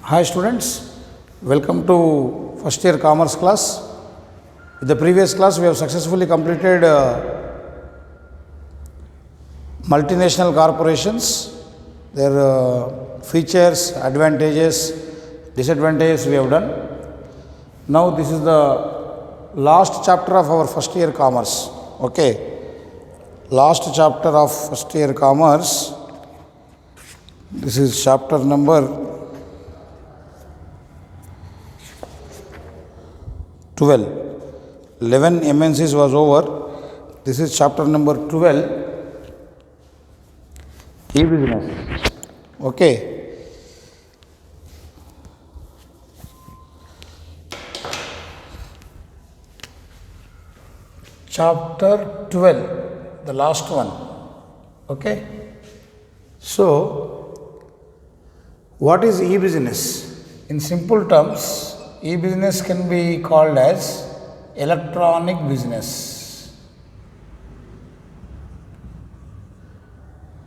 Hi students, welcome to first year commerce class. In the previous class we have successfully completed multinational corporations, their features, advantages, disadvantages we have done. Now this is the last chapter of our first year commerce. Okay, last chapter of first year commerce. This is chapter number 12. 11 MNCs was over. This is chapter number 12. E-business. Okay. Chapter 12, the last one. Okay. So, what is e-business? In simple terms, e-business can be called as electronic business.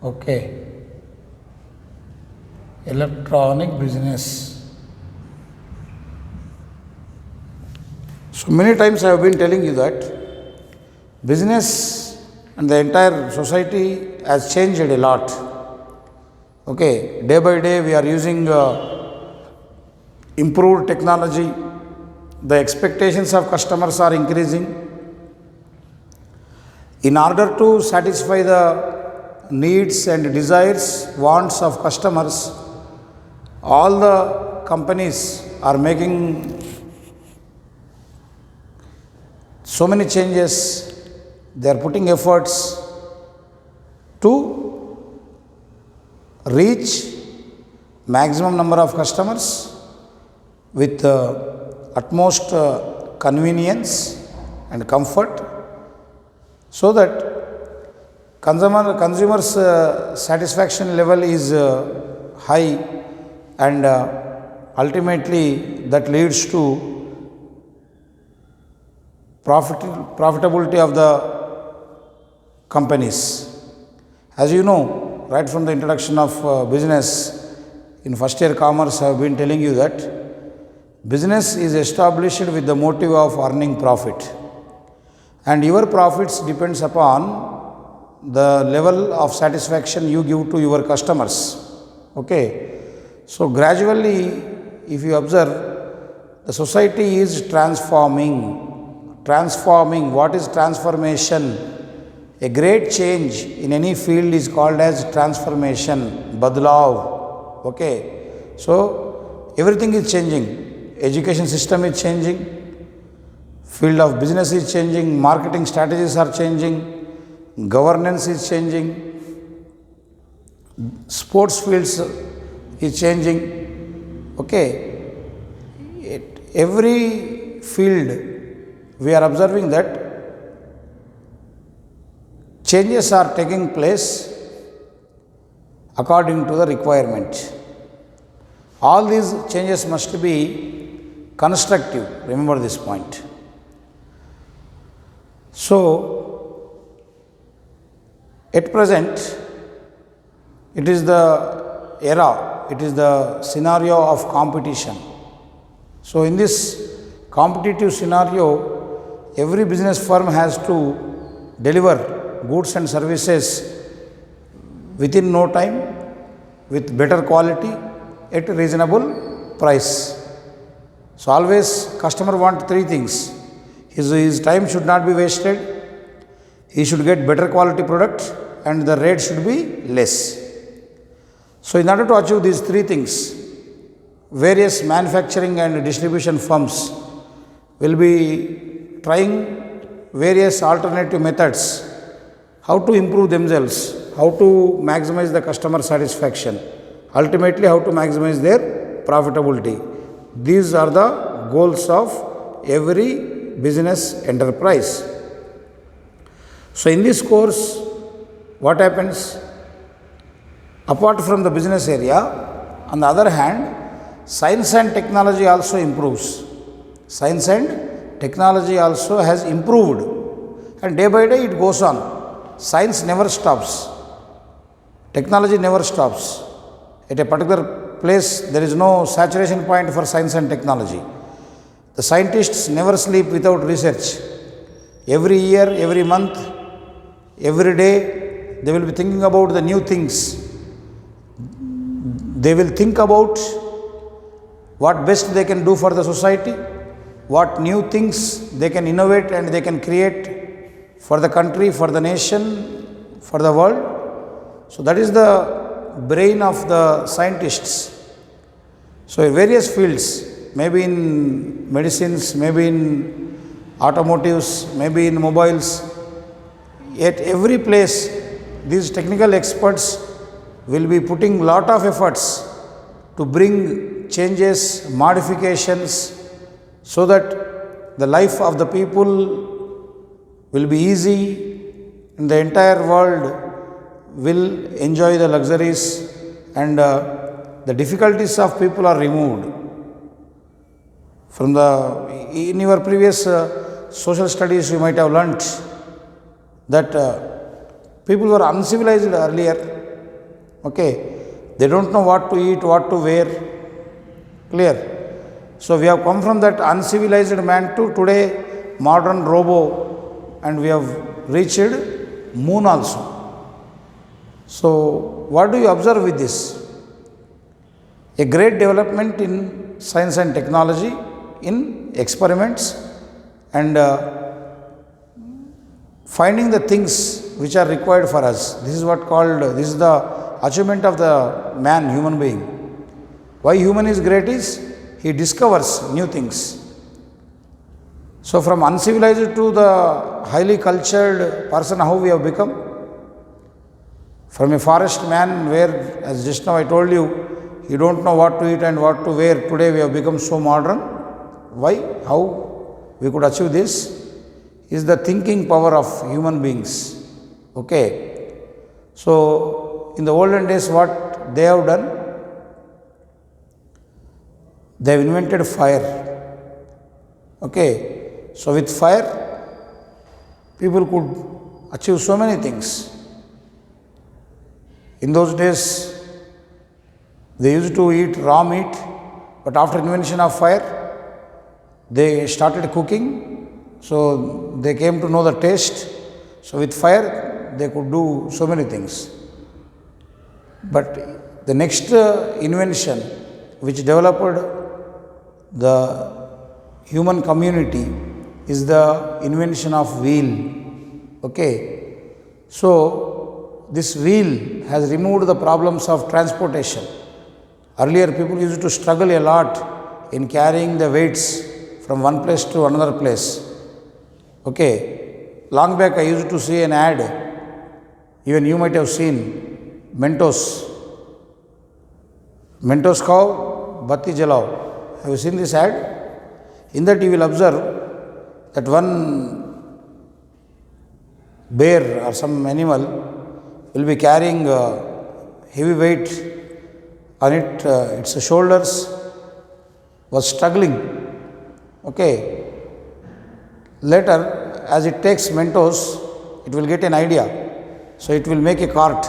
Okay. Electronic business. So many times I have been telling you that business and the entire society has changed a lot. Okay, day by day we are using improved technology, the expectations of customers are increasing. In order to satisfy the needs and desires, wants of customers, all the companies are making so many changes. They are putting efforts to reach maximum number of customers with utmost convenience and comfort, so that consumers satisfaction level is high, and ultimately that leads to profitability of the companies. As you know, right from the introduction of business in first year commerce, I have been telling you that business is established with the motive of earning profit, and your profits depends upon the level of satisfaction you give to your customers. Okay, so gradually, if you observe, the society is transforming. What is transformation? A great change in any field is called as transformation, badlav. Okay, so everything is changing. Education system is changing, field of business is changing, marketing strategies are changing, governance is changing, sports fields is changing. Okay, every field we are observing that changes are taking place according to the requirement. All these changes must be constructive, remember this point. So, at present, it is the era, it is the scenario of competition. So, in this competitive scenario, every business firm has to deliver goods and services within no time, with better quality, at a reasonable price. So, always customer want three things. His time should not be wasted, he should get better quality product, and the rate should be less. So, in order to achieve these three things, various manufacturing and distribution firms will be trying various alternative methods, how to improve themselves, how to maximize the customer satisfaction, ultimately how to maximize their profitability. These are the goals of every business enterprise. So, in this course, what happens? Apart from the business area, on the other hand, science and technology also improves. Science and technology also has improved, and day by day it goes on. Science never stops, technology never stops. At a particular place there is no saturation point for science and technology. The scientists never sleep without research. Every year, every month, every day, they will be thinking about the new things. They will think about what best they can do for the society, what new things they can innovate and they can create for the country, for the nation, for the world. So that is the brain of the scientists. So in various fields, maybe in medicines, maybe in automotives, maybe in mobiles, at every place these technical experts will be putting lot of efforts to bring changes, modifications, so that the life of the people will be easy and the entire world will enjoy the luxuries and the difficulties of people are removed. In your previous social studies, you might have learnt that people were uncivilized earlier. Okay, they don't know what to eat, what to wear. Clear? So we have come from that uncivilized man to today modern robo, and we have reached moon also. So what do you observe with this? A great development in science and technology, in experiments and finding the things which are required for us. This is the achievement of the man, human being. Why human is great is he discovers new things. So from uncivilized to the highly cultured person, how we have become? From a forest man where, as just now I told you, you don't know what to eat and what to wear. Today we have become so modern. Why? How we could achieve this? Is the thinking power of human beings. Okay. So in the olden days, what they have done? They have invented fire. Okay. So with fire, people could achieve so many things. In those days, they used to eat raw meat, but after invention of fire, they started cooking. So they came to know the taste. So with fire, they could do so many things. But the next invention which developed the human community is the invention of wheel. Okay. So this wheel has removed the problems of transportation. Earlier people used to struggle a lot in carrying the weights from one place to another place. Okay. Long back I used to see an ad, even you might have seen, Mentos Khao, Batti Jalao. Have you seen this ad? In that you will observe that one bear or some animal will be carrying heavy weight on it, its shoulders, was struggling. Okay. Later, as it takes Mentos, it will get an idea. So it will make a cart.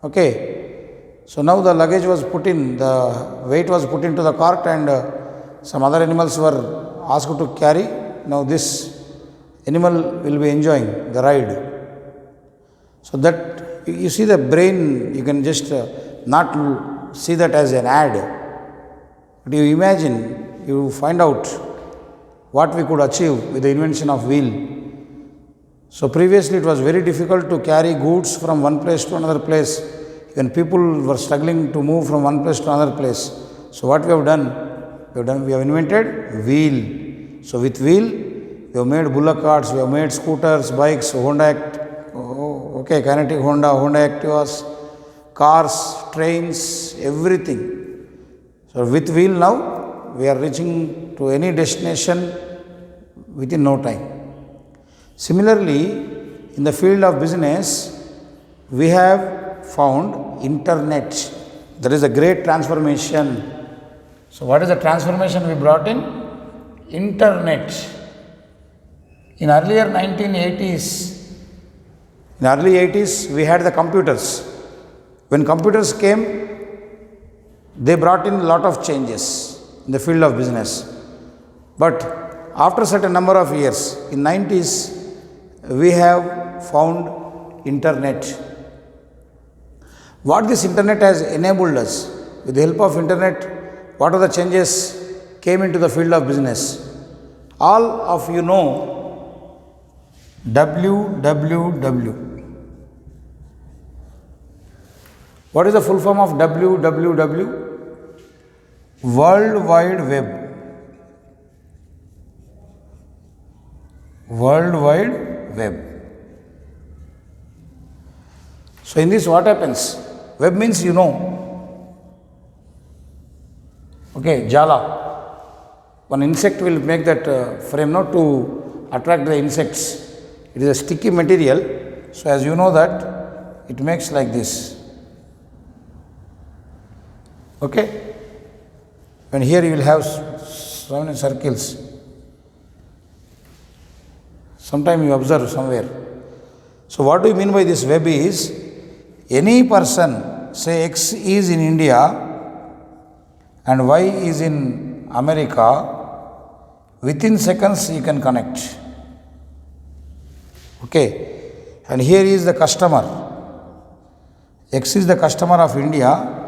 Okay. So now the luggage was put in, the weight was put into the cart, and some other animals were asked to carry. Now this animal will be enjoying the ride. So that you see the brain, you can just not see that as an ad. But you imagine, you find out what we could achieve with the invention of wheel. So previously it was very difficult to carry goods from one place to another place. When people were struggling to move from one place to another place. So what we have done? We have invented wheel. So with wheel, we have made bullock carts, we have made scooters, bikes, kinetic Honda Activas, cars, trains, everything. So with wheel now, we are reaching to any destination within no time. Similarly, in the field of business, we have found internet. There is a great transformation. So what is the transformation we brought in? Internet. In earlier 1980s, in early 80s, we had the computers. When computers came, they brought in a lot of changes in the field of business. But after a certain number of years, in 90s, we have found internet. What this internet has enabled us, with the help of internet, what are the changes came into the field of business? All of you know WWW. What is the full form of WWW? World Wide Web. World Wide Web. So in this what happens? Web means you know. Okay, Jala. One insect will make that frame not to attract the insects. It is a sticky material. So as you know that it makes like this. Okay. And here you will have so many circles. Sometime you observe somewhere. So what do you mean by this web is, any person, say X is in India and Y is in America, within seconds you can connect. Okay. And here is the customer. X is the customer of India,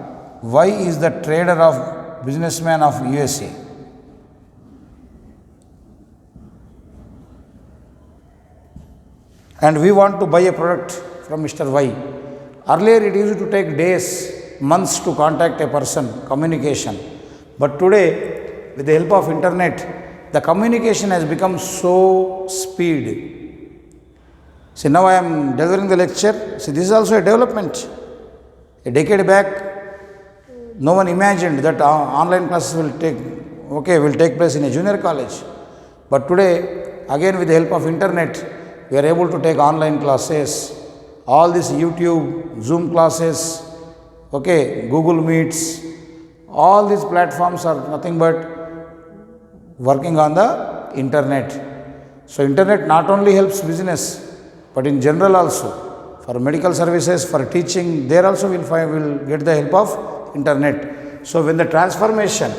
Y is the trader of businessman of USA. And we want to buy a product from Mr. Y. Earlier it used to take days, months to contact a person, communication. But today, with the help of internet, the communication has become so speed. See, now I am delivering the lecture. See, this is also a development. A decade back, no one imagined that online classes will take place in a junior college. But today, again with the help of internet, we are able to take online classes, all these YouTube, Zoom classes, Google Meets, all these platforms are nothing but working on the internet. So internet not only helps business, but in general also, for medical services, for teaching, there also will get the help of internet. So when the transformation,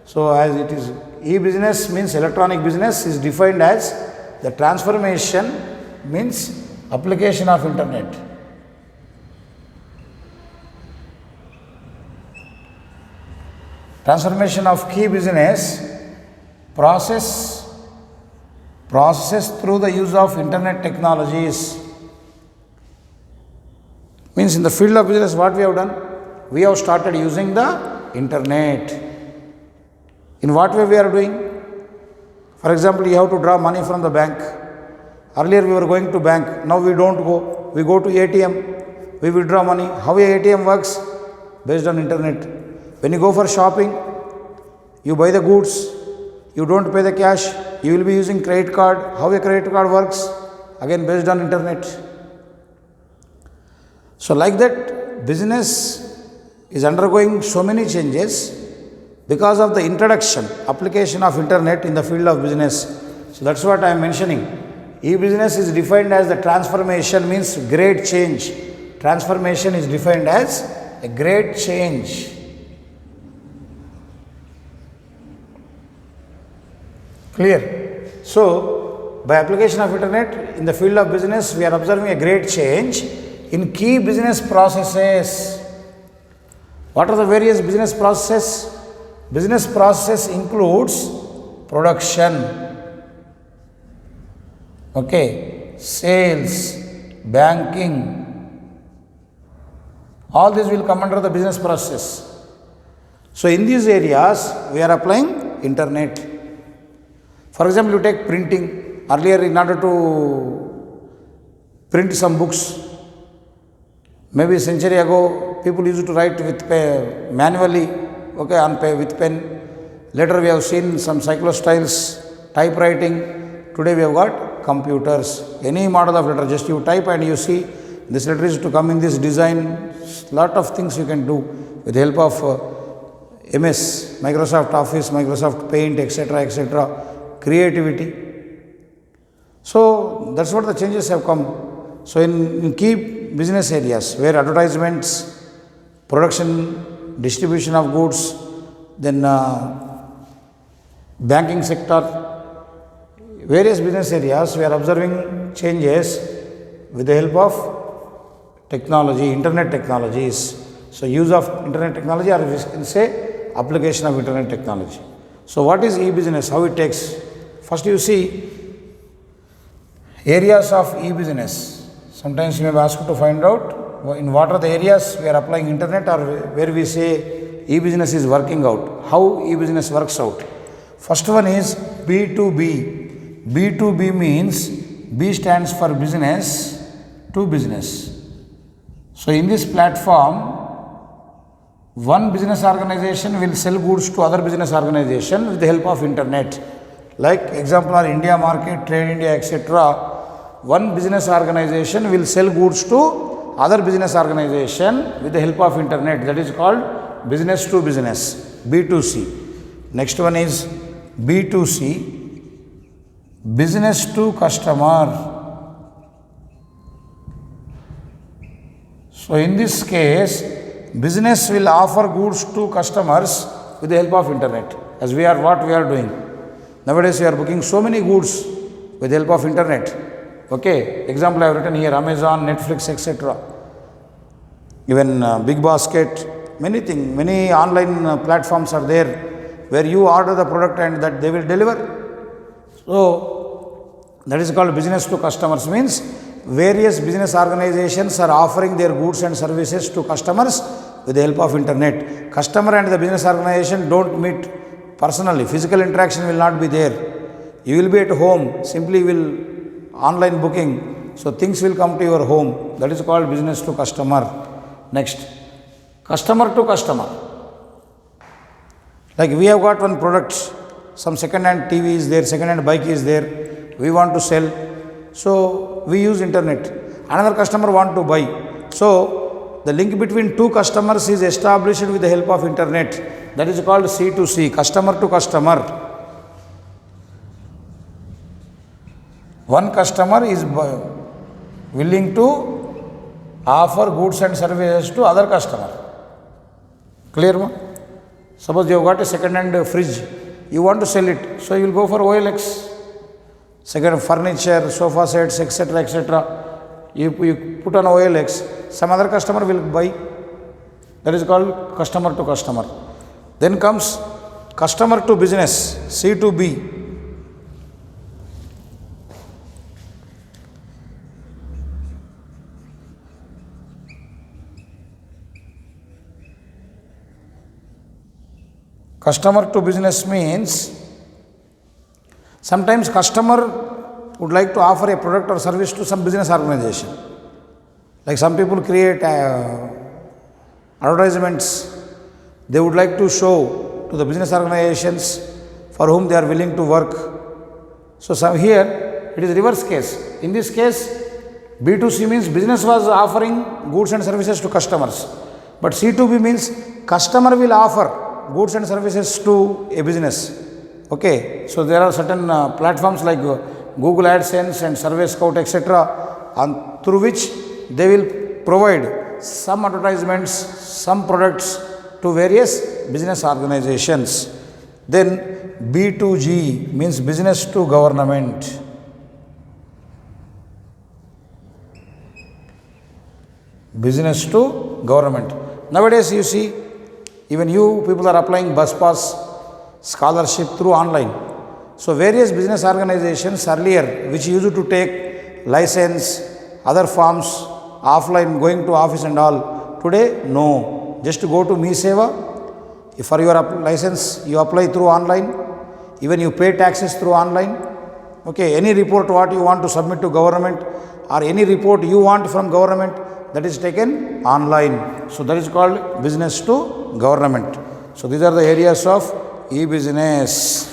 so as it is, e-business means electronic business is defined as the transformation means application of internet. Transformation of key business processes through the use of internet technologies. Means in the field of business what we have done? We have started using the internet. In what way we are doing? For example, you have to draw money from the bank. Earlier we were going to bank, now we don't go. We go to ATM, we withdraw money. How a ATM works? Based on internet. When you go for shopping, you buy the goods, you don't pay the cash, you will be using credit card. How a credit card works? Again based on internet. So like that, business is undergoing so many changes because of the introduction, application of internet in the field of business. So that's what I am mentioning. E-business is defined as the transformation, means great change. Transformation is defined as a great change. Clear? So, by application of internet in the field of business, we are observing a great change in key business processes. What are the various business processes? Business process includes production, sales, banking, all this will come under the business process. So in these areas, we are applying internet. For example, you take printing. Earlier, in order to print some books, maybe a century ago, people used to write with manually, with pen. Later, we have seen some cyclostyles, typewriting. Today, we have got computers. Any model of letter, just you type and you see this letter is to come in this design. Lot of things you can do with the help of MS, Microsoft Office, Microsoft Paint, etc. Creativity. So that's what the changes have come. So in key business areas where advertisements, production distribution of goods, then banking sector, various business areas we are observing changes with the help of technology, internet technologies. So, use of internet technology, or we can say application of internet technology. So, what is e-business? How it takes? First you see areas of e-business. Sometimes you may be asked to find out in what are the areas we are applying internet, or where we say e-business is working out, how e-business works out. First one is B2B. B2B means B stands for business to business. So, in this platform, one business organization will sell goods to other business organization with the help of internet. Like example are India Market, Trade India, etc. One business organization will sell goods to other business organization with the help of internet. That is called business to business, B2C. Next one is B2C, business to customer. So, in this case, business will offer goods to customers with the help of internet, as we are what we are doing. Nowadays, we are booking so many goods with the help of internet. Okay, example I have written here, Amazon, Netflix, etc. Even Big Basket, many things, many online platforms are there where you order the product and that they will deliver. So, that is called business to customers, means various business organizations are offering their goods and services to customers with the help of internet. Customer and the business organization don't meet personally, physical interaction will not be there. You will be at home, simply will online booking, so things will come to your home. That is called business to customer. Next, customer to customer. Like we have got one product, some second hand TV is there, second hand bike is there, we want to sell, so we use internet. Another customer want to buy, so the link between two customers is established with the help of internet. That is called C2C, customer to customer. One customer is willing to offer goods and services to other customer. Clear? Ma? Suppose you have got a second hand fridge, you want to sell it, so you will go for OLX. Second furniture, sofa sets, etc., etc. You put on OLX, some other customer will buy. That is called customer to customer. Then comes customer to business, C2B. Customer to business means sometimes customer would like to offer a product or service to some business organization. Like some people create advertisements, they would like to show to the business organizations for whom they are willing to work. So here it is reverse case. In this case, B2C means business was offering goods and services to customers, but C2B means customer will offer goods and services to a business. Okay, so there are certain platforms like Google AdSense and Survey Scout, etc., through which they will provide some advertisements, some products to various business organizations. Then B2G means business to government. Business to government. Nowadays you see, even you people are applying bus pass scholarship through online. So various business organizations earlier which used to take license, other forms, offline, going to office and all, today no. Just go to MeSeva. If for your license you apply through online, even you pay taxes through online. Okay, any report what you want to submit to government or any report you want from government, that is taken online. So that is called business to government. So these are the areas of e-business.